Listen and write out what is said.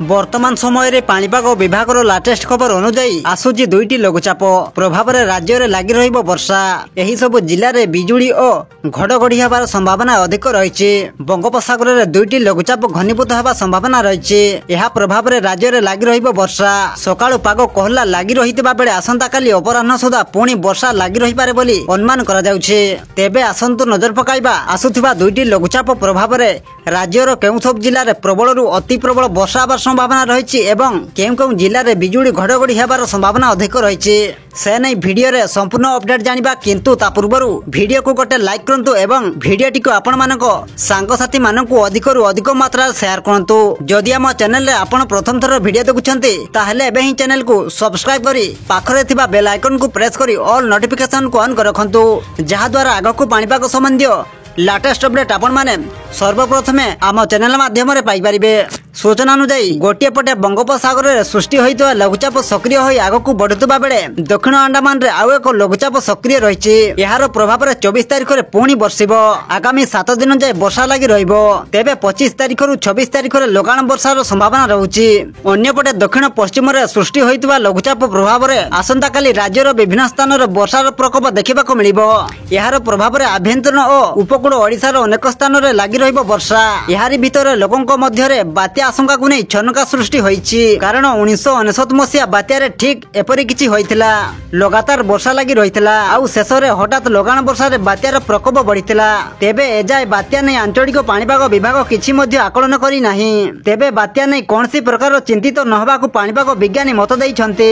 वर्तमान समय पाणीपाग विभाग लाटेस्ट खबर अनुजाई आसुची दुईटी लघुचाप प्रभाव में राज्य में लगी रही वर्षा। यही सब जिले में बिजुली और घड़घड़ी होबार संभावना अधिक रही। बंगोपसागर में दुईटी लघुचाप घनीभूत होगा संभावना रही। यह प्रभाव में राज्य में लगी रही वर्षा। सकाळु पाग कोहला लगी रही बेले आसंता काली अपराह्न सुधा पुणी वर्षा लगी रही पारे बोली अनुमान करा जाउछे। तेबे आसंतु नजर पकाइबा आसुथिबा दुईटी लघुचाप प्रभाव में राज्यर केउ सब जिले में प्रबल अति प्रबल वर्षा होबार संभावना रही एवं केउ जिले में बिजुली घड़घड़ी होबार संभावना अधिक रही। से नहीं वीडियो रे संपूर्ण अपडेट जानिबा, किंतु ता पूर्वरु वीडियो को गोटे लाइक करंतु एवं वीडियो टी को आपण मानको सांगसाथी मानकु अधिकरु अधिक मात्रा शेयर करंतु। जदि आम चैनल रे आपण प्रथम थर वीडियो देखुछंती ताहेले एबे ही चैनल को सब्सक्राइब करी पाखरे थिबा बेल आइकन को प्रेस करी ऑल नोटिफिकेशन को ऑन कर रखंतु, जहा द्वारा आगकु पाणीपाग संबंधी लाटेस्ट अपडेट आपण माने सर्वप्रथमे आम चैनल माध्यम रे पाई परिबे। सूचना अनुजाई गोटे पटे बंगोपसागर में सृष्टि होता लघुचाप सक्रिय हो आगक बढ़ुवा बेले दक्षिण अंडमान रे आउ एक लघुचाप सक्रिय रही। यार प्रभाव में 24 तारिख में पुणी बर्षिब। आगामी 7 दिन जाए वर्षा लगी तेबे 25 तारिख रु 26 तारिख में लगाण वर्षार संभावना रहुछि। अन्यपटे दक्षिण पश्चिम में सृष्टि होता लघुचाप प्रभाव में आसंता काली राज्यर विभिन्न स्थान में वर्षार प्रकोप देखा मिलिबो। यार प्रभाव में आभ्यंतरण और उपकूल ओडिशार अनेक स्थान में लगी रहिबो वर्षा। यारी भितर लोकंक मध्य बात्या आशंका को नहीं छनका सृष्टि होईछि, कारण 1999 मसीहा बात्यारे ठीक एपरि किछि होइथिला। लगातार वर्षा लगी रहिथिला आउ शेष रे हठात लगाण वर्षा रे बात्यार प्रकोप बढ़िथिला। तेबे एजाय बात्या नै आंचलिक पाणीपाग विभाग किछि मध्ये आकलन करी नाही। तेबे बात्या नै कोनसी प्रकार चिंतित न होबाकू पाणीपाग विज्ञानी मत दैछन्ते।